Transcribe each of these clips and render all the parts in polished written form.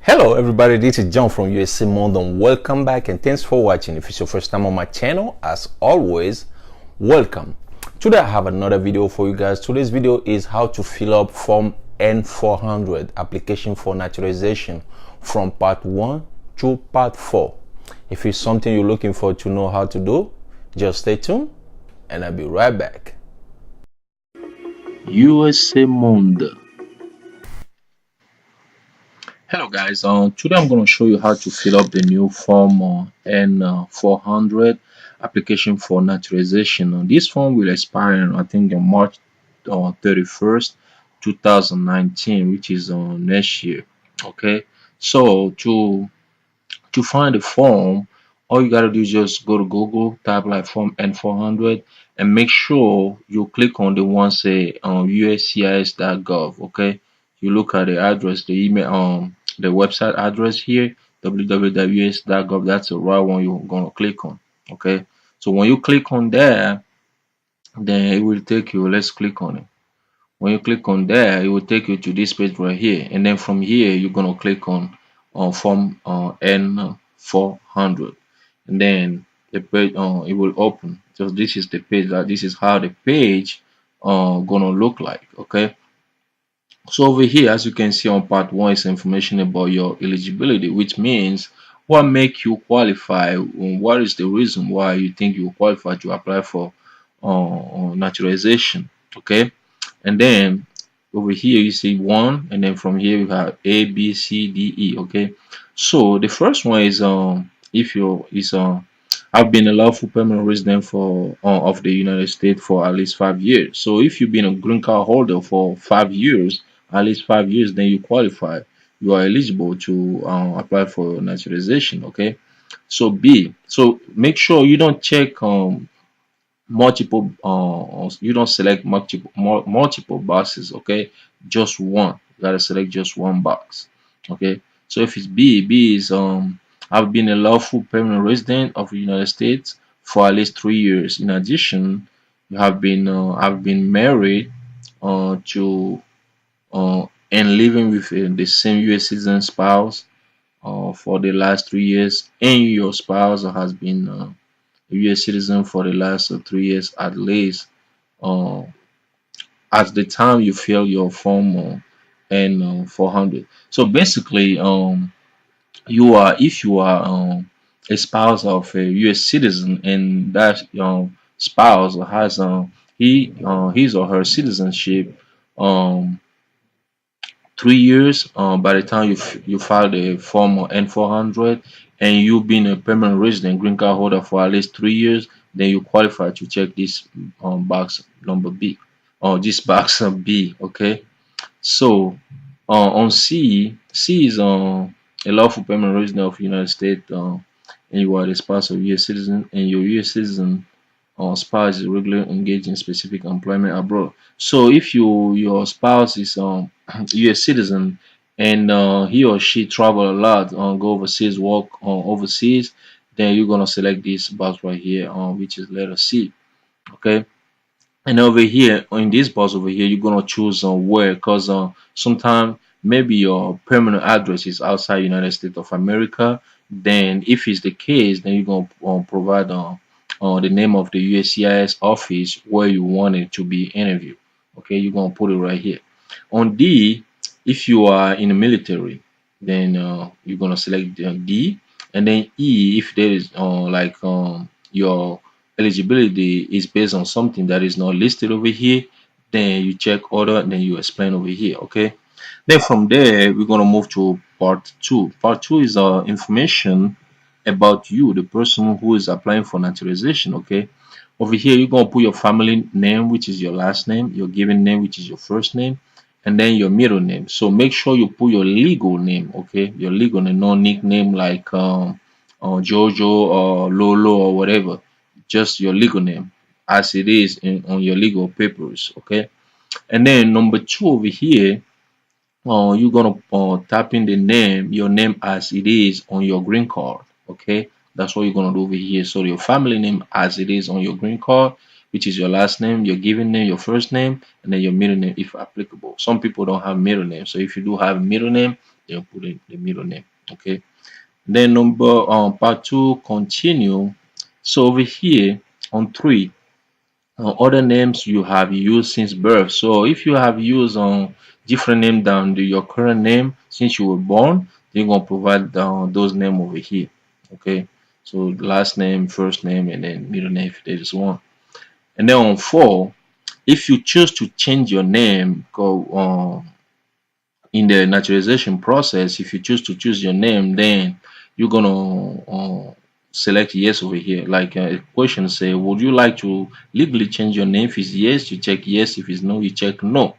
Hello everybody, this is John from USA London. Welcome back and thanks for watching. If it's your first time on my channel, as always, welcome. Today I have another video for you guys. Today's video is how to fill up form N-400 application for naturalization from part 1 to part 4. If it's something you're looking for to know how to do, just stay tuned and I'll be right back. USA Monde. Hello guys, today I'm going to show you how to fill up the new form N-400 application for naturalization. This form will expire I think on March 31st 2019, which is next year. Okay, so to find the form, all you gotta do is just go to Google, type like form N-400, and make sure you click on the one say uscis.gov. Okay, you look at the address, the email, the website address here, www.us.gov. That's the right one you're gonna click on. Okay, so when you click on there, then it will take you. Let's click on it. When you click on there, it will take you to this page right here, and then from here you're gonna click on form N-400, and then the page it will open. So this is the page. This is how the page gonna look like. Okay, so over here, as you can see on part 1, is information about your eligibility, which means what make you qualify, what is the reason why you think you qualify to apply for naturalization. Okay, and then over here you see 1, and then from here you have A, B, C, D, E. Okay, so the first one is if you is I've been a lawful permanent resident for of the United States for at least 5 years. So if you've been a green card holder for 5 years, at least 5 years, then you qualify. You are eligible to apply for naturalization. Okay, so B. So make sure you don't check multiple you don't select multiple boxes. Okay, just one. You gotta select just one box. Okay, so if it's B is I've been a lawful permanent resident of the United States for at least 3 years. In addition, you have been I've been married to and living with the same US citizen spouse for the last 3 years, and your spouse has been a US citizen for the last 3 years at least uh, at the time you fill your form N-400. So basically, you are if you are a spouse of a US citizen, and that spouse has his or her citizenship um 3 years by the time you file the form N-400, and you've been a permanent resident green card holder for at least 3 years, then you qualify to check this box number B, or this box B. Okay, so on C is a lawful permanent resident of the United States, and you are the spouse of a US citizen, and your US citizen spouse is regularly engaged in specific employment abroad. So if your spouse is US citizen, and he or she travel a lot, go overseas, work overseas, then you're gonna select this box right here, which is letter C. Okay, and over here in this box over here, you're gonna choose where, because sometimes maybe your permanent address is outside United States of America. Then if it's the case, then you're gonna provide the name of the USCIS office where you want it to be interviewed. Okay, you're gonna put it right here. On D, if you are in the military, then you're gonna select D, and then E if there is your eligibility is based on something that is not listed over here, then you check order, and then you explain over here. Okay, then from there we're going to move to part 2. Part 2 is information about you, the person who is applying for naturalization. Okay, over here you're going to put your family name, which is your last name, your given name, which is your first name, and then your middle name. So make sure you put your legal name. Okay, your legal name, no nickname like Jojo or Lolo or whatever, just your legal name as it is on your legal papers. Okay, and then number 2 over here, you're gonna type in the name, your name as it is on your green card. Okay, that's what you're gonna do over here. So your family name as it is on your green card, which is your last name, your given name, your first name, and then your middle name if applicable. Some people don't have middle name, so if you do have a middle name, then you put in the middle name. Okay. Then number part 2, continue. So over here on 3, other names you have used since birth. So if you have used different name than your current name since you were born, they're gonna provide those name over here. Okay. So last name, first name, and then middle name if there is one. And then on 4, if you choose to change your name, go in the naturalization process. If you choose your name, then you're gonna select yes over here. Like a question say, would you like to legally change your name? If it's yes, you check yes. If it's no, you check no.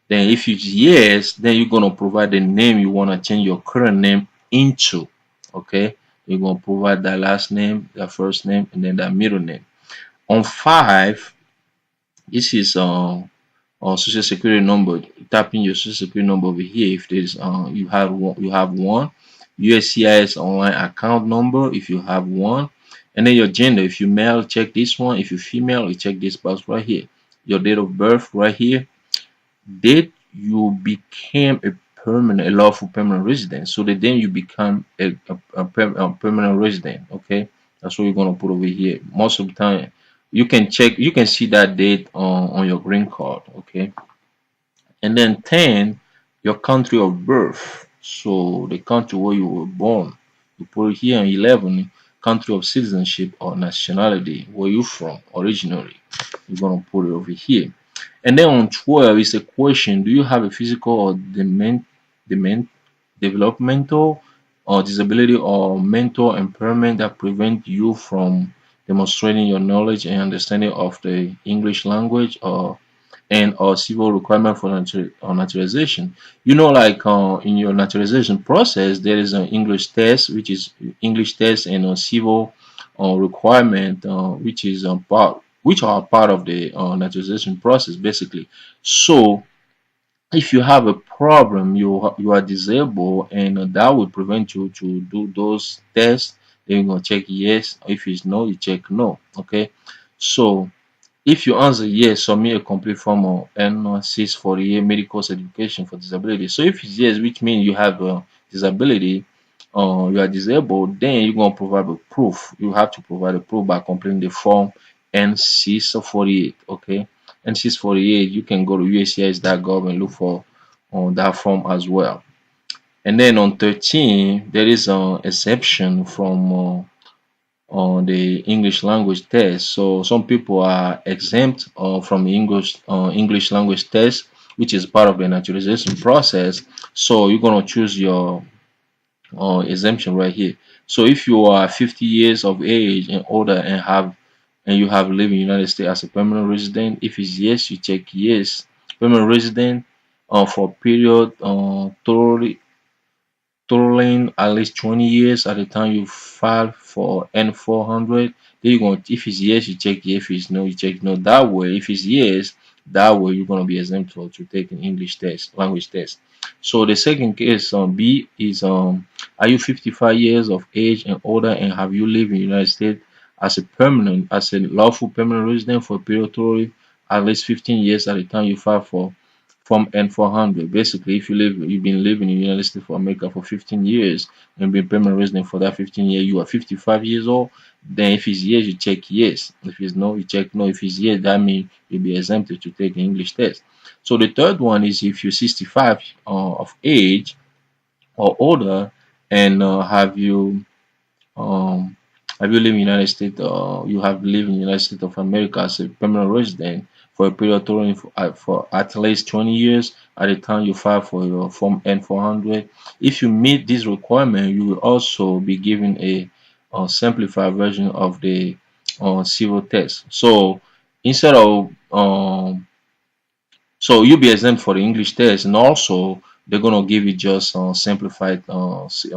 Then if it's yes, then you're gonna provide the name you wanna change your current name into. Okay, you're gonna provide that last name, that first name, and then that middle name. On 5, this is social security number. Tap in your social security number over here if there's you have one. USCIS online account number if you have one, and then your gender. If you male, check this one. If you female, you check this box right here. Your date of birth right here. Date you became a lawful permanent resident. So the day you become a permanent resident. Okay, that's what you're gonna put over here. Most of the time, you can see that date on your green card. Okay. And then 10, your country of birth. So the country where you were born. You put it here. And 11, country of citizenship or nationality, where you from originally. You're gonna put it over here. And then on 12 is a question: do you have a physical or dement developmental or disability or mental impairment that prevent you from demonstrating your knowledge and understanding of the English language or civil requirement for naturalization? You know, like in your naturalization process, there is an English test, which is English test, and a civil requirement, which are part of the naturalization process, basically. So if you have a problem, you are disabled, and that will prevent you to do those tests. Then you're gonna check yes. If it's no, you check no. Okay, so if you answer yes, submit a complete form of N-648 medical certification for disability. So if it's yes, which means you have a disability, you are disabled, then you're going to provide a proof. You have to provide a proof by completing the form N-648. Okay, N-648, you can go to uscis.gov and look for on that form as well. And then on 13, there is an exception from on the English language test. So some people are exempt from the English language test, which is part of the naturalization process. So you're gonna choose your exemption right here. So if you are 50 years of age and older and you have lived in the United States as a permanent resident, if it's yes, you check yes. Permanent resident for a period totaling at least 20 years at the time you file for N-400. Then you're going to, if it's yes, you check yes. If it's no, you check no. That way, if it's yes, that way you're going to be exempt to take an English test, language test. So the second case, B, is are you 55 years of age and older, and have you lived in the United States as a lawful permanent resident for a period totaling at least 15 years at the time you file for Form N-400. Basically, if you've been living in the United States for America for 15 years and been permanent resident for that 15 years, you are 55 years old. Then if it's yes, you check yes. If it's no, you check no. If it's yes, that means you'll be exempted to take the English test. So the third one is if you're 65 of age or older, and um, have you lived in the United States? You have lived in the United States of America as a permanent resident for a period totaling for at least 20 years at the time you file for your Form N-400. If you meet this requirement, you will also be given a simplified version of the civil test. So instead of so you'll be exempt for the English test, and also they're gonna give you just simplified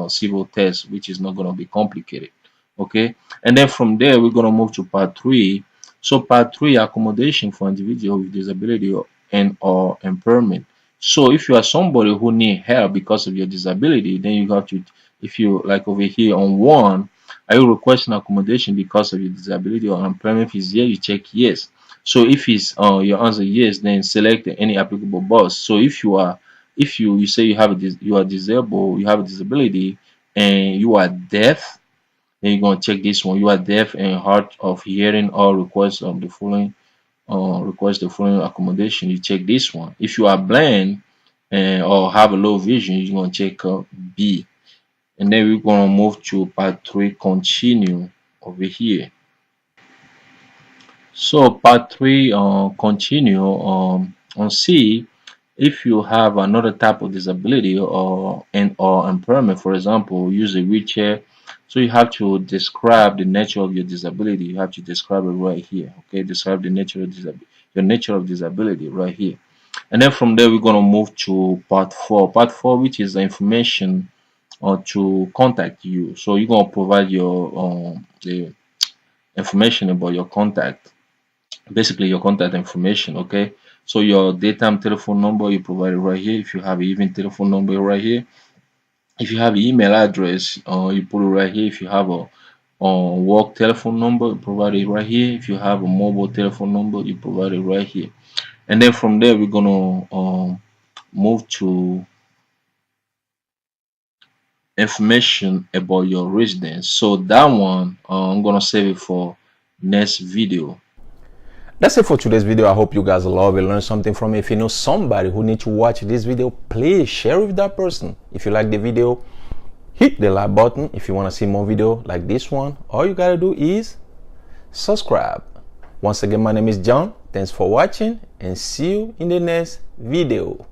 civil test, which is not gonna be complicated. Okay, and then from there we're gonna move to part 3. So part 3, accommodation for individual with disability or impairment. So if you are somebody who need help because of your disability, then you have to, if you like over here on 1, are you requesting accommodation because of your disability or impairment? If it's yes, you check yes. So if it's your answer yes, then select any applicable bus. So if you say you are disabled, you have a disability, and you are deaf, then you're gonna check this one. You are deaf and hard of hearing or request the following accommodation. You check this one. If you are blind and or have a low vision, you're gonna check B. And then we're gonna move to part 3, continue over here. So part 3, continue on C. If you have another type of disability or impairment, for example, use a wheelchair, so you have to describe the nature of your disability. You have to describe it right here. Okay, describe the nature of disability, your nature of disability right here. And then from there we're gonna move to part 4. Part 4, which is the information to contact you. So you're gonna provide your the information about your contact, basically your contact information. Okay, so your daytime telephone number, you provide it right here. If you have an even telephone number, right here. If you have an email address, you put it right here. If you have a work telephone number, you provide it right here. If you have a mobile telephone number, you provide it right here. And then from there we're gonna move to information about your residence. So that one, I'm gonna save it for next video. That's it for today's video. I hope you guys love and learn something from it. If you know somebody who needs to watch this video, please share with that person. If you like the video, hit the like button. If you want to see more video like this one, all you gotta do is subscribe. Once again, my name is John. Thanks for watching and see you in the next video.